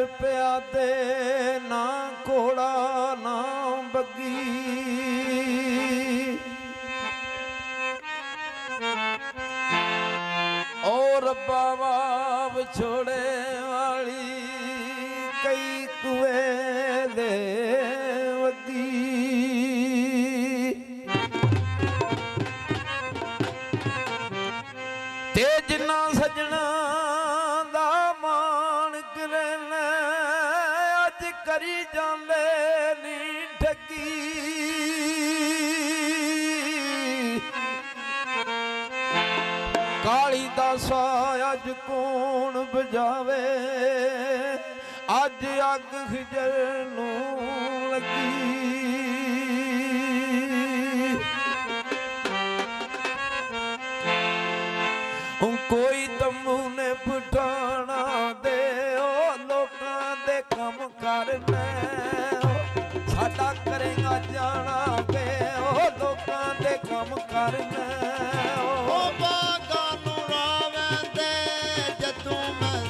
रुपया दे ना घोड़ा ना बग्गी और बाबा छोड़े वाली कई कुएं दे वगी ते जिन्ना सजना दा मान करन अज करी जांदे नी ठगी काली दासा अज कौन बजावे अज अग खिजर नूं लगी कोई तम्बू ने पठाना दे लोकां दे कम करना साडा करेगा जाना दे लोकां दे कम करना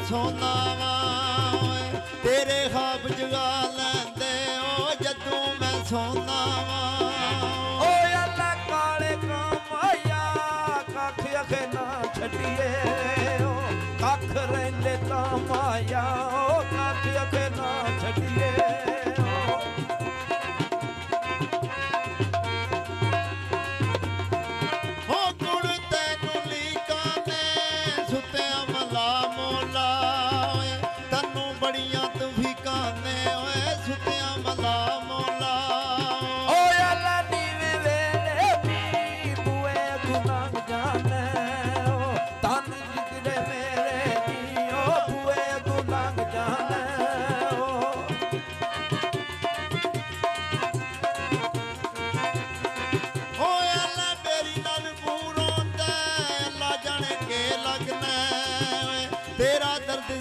सोना वा तेरे ख्वाब जगा लैंदे ओ जदों मैं सोना वा ओ अल्लाह काले कामाया कख अखे ना छड़िए कख रहिंदे कामाया कख अखे ना छड़िए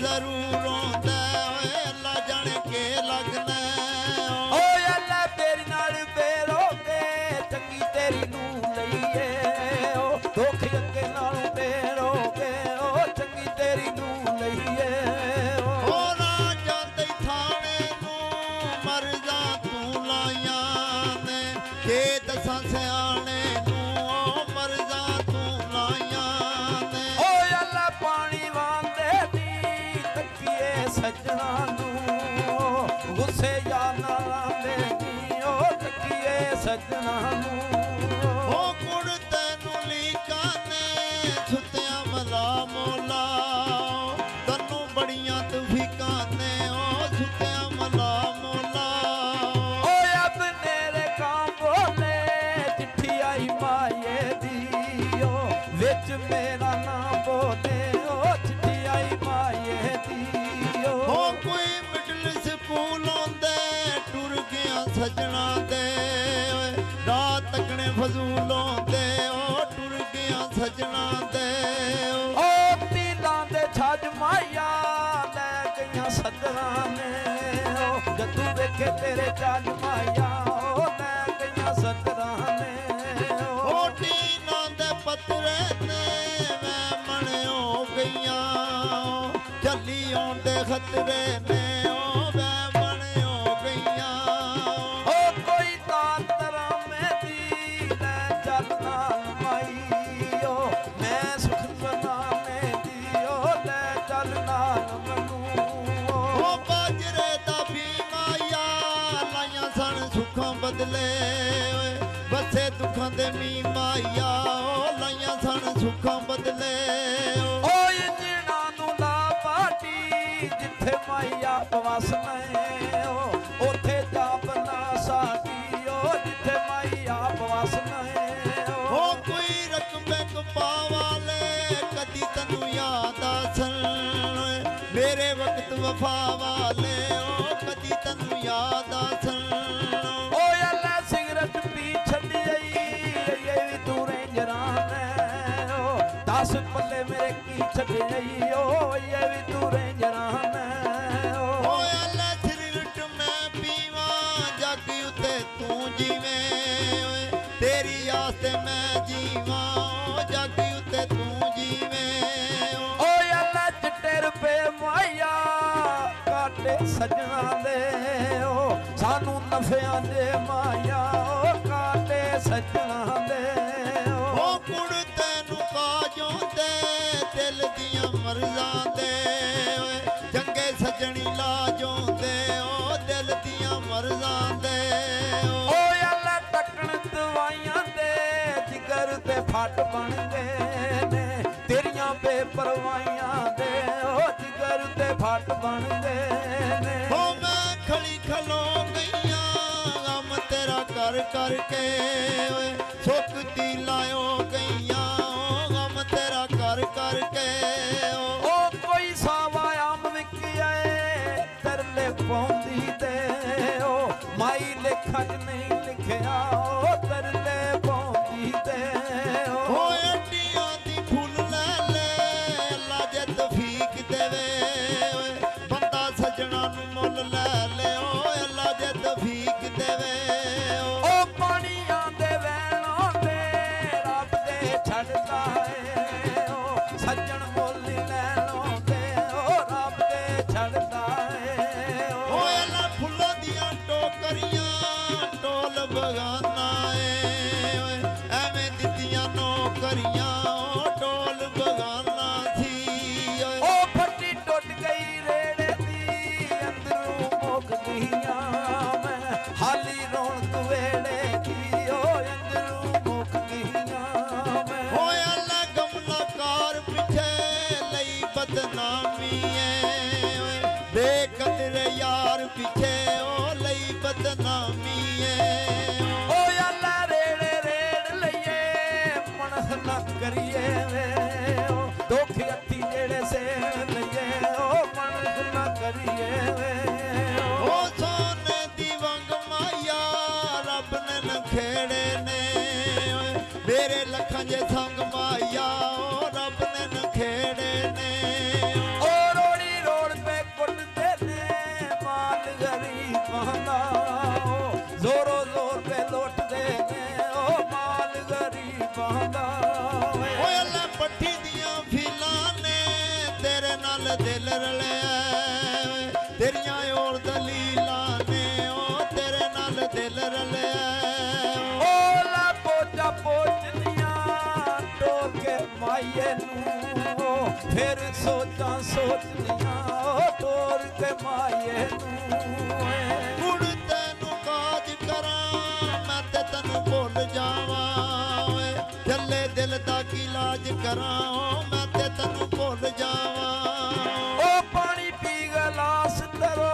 जरूर होंदा ओए अल्लाह जाने के लगना ओ अल्लाह तेरी नाल बेरोगे चंगी तेरी नू लईए ओ दुख अगे नालों बेरोगे ओ चंगी तेरी नू लईए ओ ना जांदे थाने नू मर जा तू लाया ने के दसां सियाने नू ओ मर जा तू लाया ने ओ अल्लाह पानी वांदे सजना नू गुस्से या ना लांदे ओ तकिए सजना नू ओ कुड़ तैनू लीकाने सुत्या मला मोला तन्नू बड़ियां तफीकाने ओ सुत्या मला मोला ओ अब मेरे काम बोले चिट्ठी आई माये दी ओ विच मेरा नाम बोले ओ चिट्ठी आई माये दी हो कोई मिडल स्कूल आंदे टुर गया सजना दे रात तकने फजूल आंदे ओ टुर गया सजना दे ओ तीलां दे छज माया लै गईयां सदरां ने ओ जदू वेखे तेरे छज माया ओ लै गईयां सदरां ने ओ तीलां दे पतरे ने मैं मने हो गईयां चली आउंदे खतरे ने ओ मैं मने हो गईयां ओ कोई तातरा में दी लै चल नाल माई ओ मैं सुख बनाने दी ओ लै चल नाल मनू ओ बाजरे दा भी माया लाइयां सन सुखां बदले बसे दुखां दे मी माया ओ लाइयां सन सुखां बदले ओ इंजना नू ला पाटी जिथे माया पवसना ओ उथे जा बना साडी ओ जिथे माया पवसना ओ कोई रकबे कपा वाले कदी तनू याद आसन मेरे वक्त वफा वाले ओ कदी तनू याद आसन ओ अल्लाह सिगरेट पी छड़ी ये भी तू रेंजरान ओ 10 पल्ले मेरे की छड़ी ओ ये भी तू रेंजरान ओ अल्लाह सिगरेट मैं पीवा जागी उते तू जीवे तेरी आस ते मैं जीवा जागी उते तू जीवे ओ अल्लाह चिट्टे रुपए माया काटे ਕਾਟੇ ਸੱਜਣਾ ਦੇ ਉਹ ਸਾਨੂੰ ਨਫਿਆਂ ਦੇ ਮਾਇਆ ਉਹ ਕਾਟੇ ਸੱਜਣਾ ਦੇ ਉਹ ਕੁੜ ਤੈਨੂੰ ਕਾਜੋਂ ਦੇ ਦਿਲ ਦੀਆਂ ਮਰਜ਼ਾਂ ਦੇ ਓਏ ਚੰਗੇ ਸੱਜਣੀ ਲਾਜੋਂ ਦੇ ਉਹ ਦਿਲ ਦੀਆਂ ਮਰਜ਼ਾਂ ਦੇ ਓਏ ਅੱਲਾ ਟੱਕਣ ਦਵਾਈਆਂ ਦੇ ਜਿਗਰ ਤੇ ਫੱਟ ਬਣ ਗਏ ਨੇ ਤੇਰੀਆਂ ਬੇਪਰਵਾਹੀਆਂ ਦੇ ਉਹ ਜਿਗਰ ਤੇ ਫੱਟ ਬਣ ਗਏ ਨੇ ਉਹ ਮੈਂ ਖਲੀ ਖਲੋ ਗਈਆਂ ਗਮ ਤੇਰਾ ਕਰ ਕਰਕੇ ਓਏ ਸੁੱਕਦੀ ਲਾਇਓ ਗਈਆਂ ਉਹ ਗਮ ਤੇਰਾ ਕਰ ਕਰਕੇ ਉਹ ਕੋਈ ਸਾਵਾ ਆਮ ਵਿਕਿਆ ਏ ਤਰਲੇ ਪਾਉਂਦੀ ਤੇ ਉਹ ਮਾਈ ਲੇਖਾਂ 'ਚ ਨਹੀਂ ਲਿਖਿਆ ਉਹ ਤਰਲੇ ਪਾਉਂਦੀ ਤੇ ਉਹ ਅੱਡੀਆਂ ਦੀ ਫੁੱਲ ਲੈ ਲੈ ਅੱਲਾ ਜੇ ਤੌਫੀਕ ਦੇਵੇ ਓਏ ਬੰਦਾ ਸੱਜਣਾ ਨੂੰ ਮੁੱਲ ਲੈ ਲੈ ਓਏ ਅੱਲਾ ਜੇ ਤੌਫੀਕ ਦੇਵੇ ਉਹ ਪਾਣੀਆਂ ਦੇ ਵਹਿਣਾਂ ਦੇ ਰੱਬ ਦੇ ਛੱਡਦਾ ਏ ਉਹ ਸੱਜਣ ਮੁੱਲ ਲੈਣੋਂ ਦੇ ਉਹ ਰੱਬ ਦੇ ਛੱਡਦਾ ਏ ਓਏ ਅੱਲਾ ਫੁੱਲਾਂ ਦੀਆਂ ਟੋਕਰੀਆਂ ਟੋਲ ਬਗਾਨਾ ਏ ਓਏ ਐਵੇਂ ਦਿੱਤੀਆਂ ਨੌਕਰੀਆਂ ਉਹ ਟੋਲ ਬਗਾਨਾ ਸੀ ਓਏ ਉਹ ਫੱਟੀ ਟੁੱਟ ਗਈ ਰੇੜੇ ਦੀ ਅੰਦਰੋਂ ਮੁੱਕ ਗਈਆਂ ਮੈਂ ਹਾਲੀ ਰੌਣਕ ਵੇੜੇ ਦੀ ਉਹ ਅੰਦਰੋਂ ਮੁੱਕ ਗਈਆਂ ਮੈਂ ਓਏ ਅੱਲਾ ਗਮਲਾਕਾਰ ਪਿੱਛੇ ਲਈ ਬਦਨਾਮੀ ਏ ਓਏ ਬੇਕਦਰੇ ਯਾਰ ਪਿੱਛੇ ਉਹ ਲਈ ਬਦਨਾਮੀ ਏ ਓਏ ਅੱਲਾ ਰੇੜੇ ਰੇੜ ਲਈਏ ਮਨਸ ਨਾ ਕਰੀਏ ਵੇ ਉਹ ਦੁੱਖ ਅੱਤੀ ਜਿਹੜੇ ਸੇਣ ਲਈਏ ਉਹ ਮਨਸ ਨਾ ਕਰੀਏ ਵੇ ਉਹ ਸੋਨੇ ਦੀ ਵੰਗ ਮਾਇਆ ਰੱਬ ਨੇ ਨਖੇੜੇ ਨੇ ਓਏ ਮੇਰੇ ਲੱਖਾਂ ਜੇ ਸੰਗ ਮਾਇਆ ਉਹ ਰੱਬ ਨੇ ਨਖੇੜੇ ਨੇ ਉਹ ਰੋੜੀ ਰੋੜ ਤੇ ਕੁੱਟਦੇ ਨੇ ਮਾਲ ਗਰੀਬਾਂ ਦਾ ਉਹ ਜ਼ੋਰੋ ਜ਼ੋਰ ਤੇ ਲੁੱਟਦੇ ਨੇ ਉਹ ਮਾਲ ਗਰੀਬਾਂ ਦਾ ਓਏ ਅੱਲਾ ਪੱਠੀ ਦੀਆਂ ਫੀਲਾਂ ਨੇ ਤੇਰੇ ਨਾਲ ਦਿਲ ਰਲਿਆ ਓਏ ਤੇਰੀਆਂ ਔਰ ਦਲੀਲਾਂ ਨੇ ਉਹ ਤੇਰੇ ਨਾਲ ਦਿਲ ਰਲਿਆ ਉਹ ਲਾ ਪੋਚਾ ਪੋਚਦੀਆਂ ਟੋਰ ਕੇ ਮਾਈਏ ਨੂੰ ਉਹ ਫਿਰ ਸੋਚਾਂ ਸੋਚਦੀਆਂ ਉਹ ਟੋਰ ਕੇ ਮਾਈਏ ਨੂੰ ਹੁਣ ਤੈਨੂੰ ਕਾਜ ਕਰਾਂ ਮੈਂ ਤੇ ਤੈਨੂੰ ਭੁੱਲ ਜਾਵਾਂ ਓਏ ਚੱਲੇ ਦਿਲ ਦਾ ਕੀ ਇਲਾਜ ਕਰਾਂ ਓ ਮੈਂ ਤੇ ਤੈਨੂੰ ਭੁੱਲ ਜਾਵਾਂ ਉਹ ਪਾਣੀ ਪੀ ਗਲਾਸ ਤਰੋ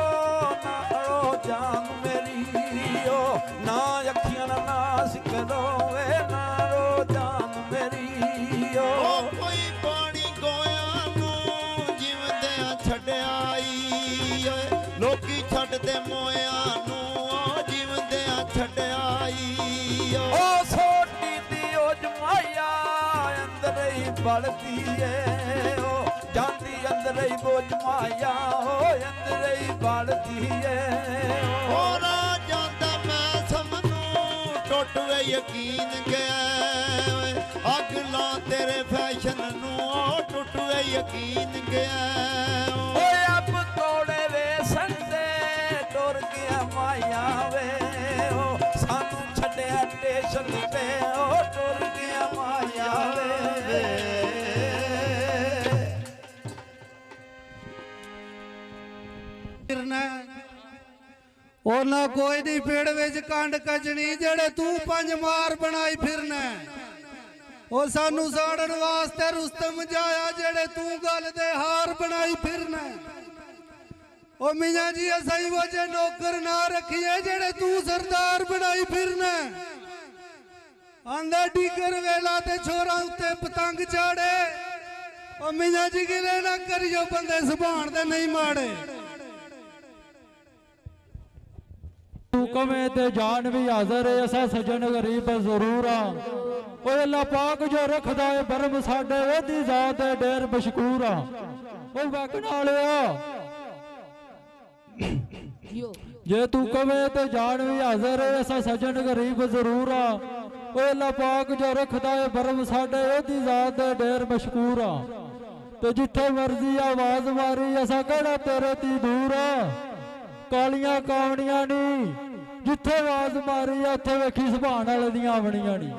ਨਾਲੋਂ ਜਾਨ ਮੇਰੀ ਉਹ ਨਾ ਅੱਖੀਆਂ ਨਾਲ ਨਾਸ ਕਰੋਵੇ ਨਾਲੋਂ ਜਾਨ ਮੇਰੀ ਉਹ ਕੋਈ ਪਾਣੀ ਗੋਇਆਂ ਨੂੰ ਜਿਉਂਦਿਆਂ ਛੱਡਿਆ ਈ ਓਏ ਲੋਕੀ ਛੱਡਦੇ ਮੋਇਆਂ ਨੂੰ ਉਹ ਜਿਉਂਦਿਆਂ ਛੱਡਿਆ ਈ ਉਹ ਸੋਟੀ ਦੀ ਉਹ ਜਮਾਇਆ ਅੰਦਰ ਹੀ ਬਲਦੀ ਏ ਉਹ ਜਾਂਦੀ ਅੰਦਰ ਹੀ ਬੋ ਜਮਾਇਆ ਉਹ ਅੰਦਰ ਹੀ ਬਲਦੀ ਏ ਉਹ ਨਾ ਜਾਂਦਾ ਮੈਂ ਸਮਨੂੰ ਟੁੱਟ ਵੇ ਯਕੀਨ ਗਿਆ ਓਏ ਅੱਗ ਲਾ ਤੇਰੇ ਫੈਸ਼ਨ ਨੂੰ ਉਹ ਟੁੱਟ ਵੇ ਯਕੀਨ ਗਿਆ ਓਏ ਆਪ ਕੋੜੇ ਵੇਸਣ ਦੇ ਟੁਰ ਗਿਆ ਮਾਇਆ ਵੇ ਉਹ ਸਾਨੂੰ ਛੱਡਿਆ ਸਟੇਸ਼ਨ ਤੇ ਉਹ ਟੁਰ ਗਿਆ ਮਾਇਆ ਵੇ ਉਹਨਾਂ ਕੋਈ ਨਹੀਂ ਪੇੜ ਵਿੱਚ ਕੰਡ ਕੱਜਣੀ ਜਿਹੜੇ ਤੂੰ ਪੰਜ ਮਾਰ ਬਣਾਈ ਫਿਰਨਾ ਉਹ ਸਾਨੂੰ ਸਾੜਨ ਵਾਸਤੇ ਰੁਸਤਮ ਜਾਇਆ ਜਿਹੜੇ ਤੂੰ ਗੱਲ ਦੇ ਹਾਰ ਬਣਾਈ ਫਿਰਨਾ ਉਹ ਮੀਆਂ ਜੀ ਅਸਾਈ ਵਜੇ ਨੌਕਰ ਨਾ ਰੱਖੀਏ ਜਿਹੜੇ ਤੂੰ ਸਰਦਾਰ ਬਣਾਈ ਫਿਰਨਾ ਆਂਦਾ ਡੀਗਰ ਵੇਲਾ ਤੇ ਛੋਰਾਂ ਉੱਤੇ ਪਤੰਗ ਚਾੜੇ ਉਹ ਮੀਆਂ ਜੀ ਗਿਲੇ ਨਾ ਕਰਿਓ ਬੰਦੇ ਸੁਭਾਣ ਦੇ ਨਹੀਂ ਮਾੜੇ ਤੂੰ ਕਵੇਂ ਤੇ ਜਾਨ ਵੀ ਹਾਜ਼ਰ ਏ ਅਸਾਂ ਸਜਣ ਗਰੀਬ ਜ਼ਰੂਰ ਆ ਓਏ ਅੱਲਾ ਪਾਕ ਜੋ ਰੱਖਦਾ ਏ ਬਰਮ ਸਾਡੇ ਉਹਦੀ ਜ਼ਾਤ ਏ ਢੇਰ ਮਸ਼ਕੂਰ ਆ ਓ ਵਕਣ ਵਾਲਿਆ ਜੇ ਤੂੰ ਕਵੇਂ ਤੇ ਜਾਨ ਵੀ ਹਾਜ਼ਰ ਏ ਅਸਾਂ ਸਜਣ ਗਰੀਬ ਜ਼ਰੂਰ ਆ ਓਏ ਅੱਲਾ ਪਾਕ ਜੋ ਰੱਖਦਾ ਏ ਬਰਮ ਸਾਡੇ ਉਹਦੀ ਜ਼ਾਤ ਏ ਢੇਰ ਮਸ਼ਕੂਰ ਆ ਤੇ ਜਿੱਥੇ ਮਰਜ਼ੀ ਆਵਾਜ਼ ਮਾਰੀ ਅਸਾਂ ਕਿਹੜਾ ਤੇਰੇ ਤੀ ਦੂਰ ਆ ਕਾਲੀਆਂ ਕਾਵਣੀਆਂ ਨੀ ਜਿੱਥੇ ਆਵਾਜ਼ ਮਾਰੀ ਆ ਉੱਥੇ ਵੇਖੀ ਸੁਭਾਣ ਵਾਲੇ ਦੀਆਂ ਆਵਣੀਆਂ ਨੀ